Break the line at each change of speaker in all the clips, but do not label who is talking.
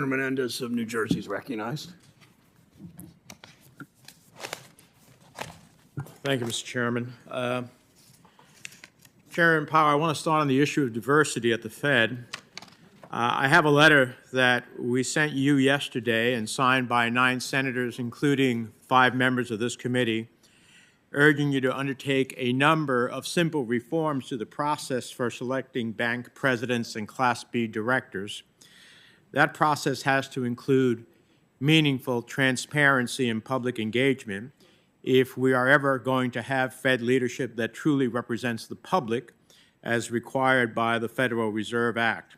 Senator Menendez of New Jersey is recognized.
Thank you, Mr. Chairman. Chairman Powell, I want to start on the issue of diversity at the Fed. I have a letter that we sent you yesterday and signed by 9 senators, including 5 members of this committee, urging you to undertake a number of simple reforms to the process for selecting bank presidents and Class B directors. That process has to include meaningful transparency and public engagement if we are ever going to have Fed leadership that truly represents the public as required by the Federal Reserve Act.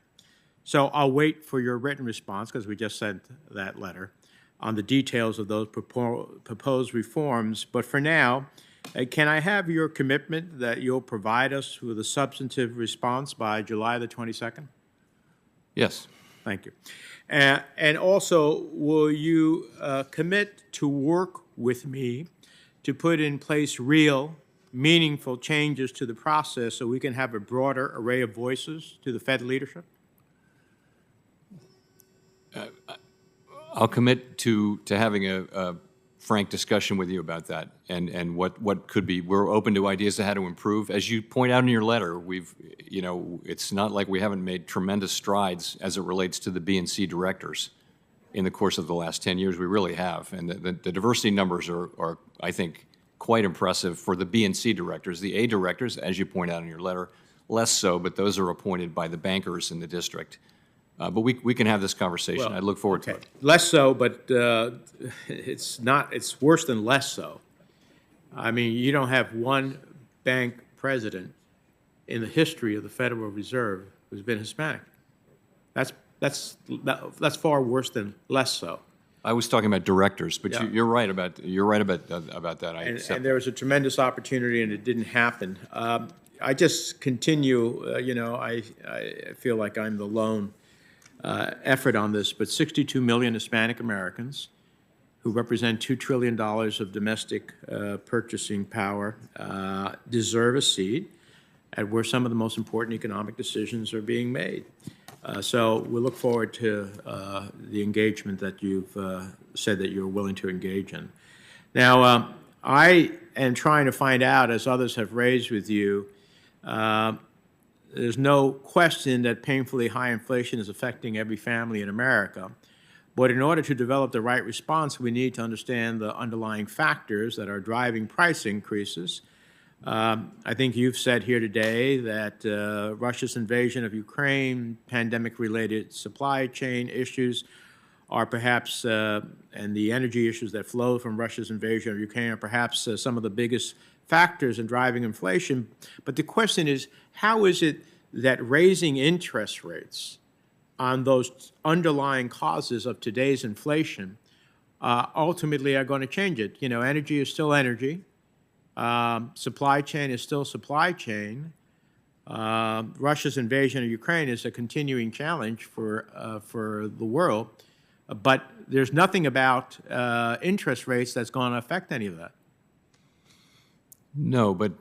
So I'll wait for your written response, because we just sent that letter, on the details of those proposed reforms. But for now, can I have your commitment that you'll provide us with a substantive response by July the 22nd?
Yes.
Thank you. And also, will you commit to work with me to put in place real, meaningful changes to the process so we can have a broader array of voices to the Fed leadership?
I'll commit to having a frank discussion with you about that and what could be. We're open to ideas to how to improve. As you point out in your letter, it's not like we haven't made tremendous strides as it relates to the B and C directors in the course of the last 10 years. We really have. And the diversity numbers are, I think, quite impressive for the B and C directors. The A directors, as you point out in your letter, less so, but those are appointed by the bankers in the district. But we can have this conversation.
Well,
I look forward to it.
Less so, but it's worse than less so. I mean, you don't have one bank president in the history of the Federal Reserve who's been Hispanic. That's far worse than less so.
I was talking about directors, but
Yeah.
you're right about that.
And there was a tremendous opportunity, and it didn't happen. I just continue. I feel like I'm the lone effort on this, but 62 million Hispanic Americans who represent $2 trillion of domestic purchasing power deserve a seat at where some of the most important economic decisions are being made. So we look forward to the engagement that you've said that you're willing to engage in. Now, I am trying to find out, as others have raised with you, there's no question that painfully high inflation is affecting every family in America. But in order to develop the right response, we need to understand the underlying factors that are driving price increases. I think you've said here today that Russia's invasion of Ukraine, pandemic-related supply chain issues are perhaps, and the energy issues that flow from Russia's invasion of Ukraine are perhaps some of the biggest factors in driving inflation. But the question is, how is it that raising interest rates on those underlying causes of today's inflation ultimately are going to change it? Energy is still energy. Supply chain is still supply chain. Russia's invasion of Ukraine is a continuing challenge for the world. But there's nothing about interest rates that's going to affect any of that.
No, but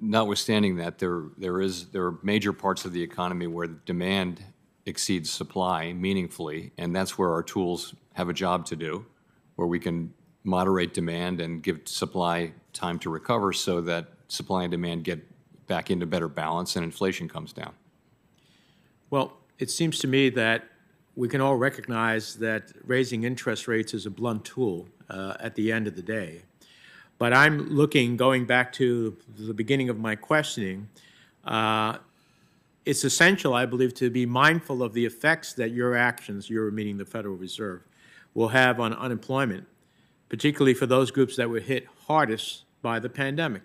notwithstanding that, there are major parts of the economy where demand exceeds supply meaningfully, and that's where our tools have a job to do, where we can moderate demand and give supply time to recover so that supply and demand get back into better balance and inflation comes down.
Well, it seems to me that we can all recognize that raising interest rates is a blunt tool at the end of the day. But I'm going back to the beginning of my questioning, it's essential, I believe, to be mindful of the effects that your actions, meaning the Federal Reserve, will have on unemployment, particularly for those groups that were hit hardest by the pandemic.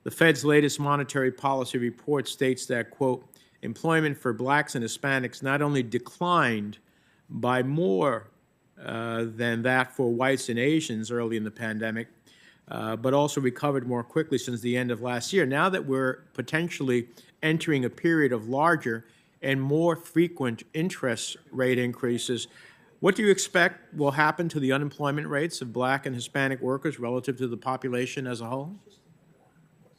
The Fed's latest monetary policy report states that, quote, employment for blacks and Hispanics not only declined by more than that for whites and Asians early in the pandemic, but also recovered more quickly since the end of last year. Now that we're potentially entering a period of larger and more frequent interest rate increases, what do you expect will happen to the unemployment rates of black and Hispanic workers relative to the population as a whole?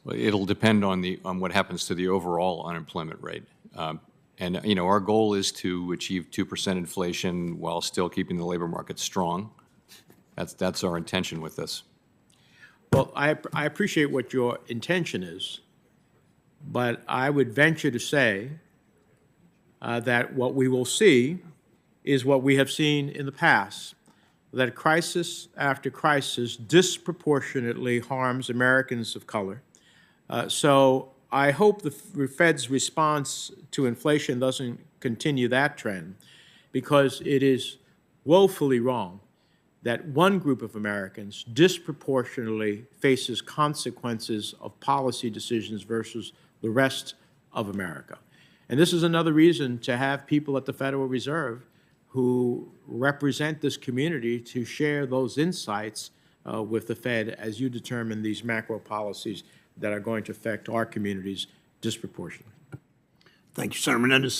Well, it'll depend on what happens to the overall unemployment rate. And, you know, our goal is to achieve 2% inflation while still keeping the labor market strong. That's our intention with this.
Well, I appreciate what your intention is, but I would venture to say that what we will see is what we have seen in the past, that crisis after crisis disproportionately harms Americans of color. So I hope the Fed's response to inflation doesn't continue that trend, because it is woefully wrong that one group of Americans disproportionately faces consequences of policy decisions versus the rest of America. And this is another reason to have people at the Federal Reserve who represent this community to share those insights with the Fed as you determine these macro policies that are going to affect our communities disproportionately.
Thank you, Senator Menendez.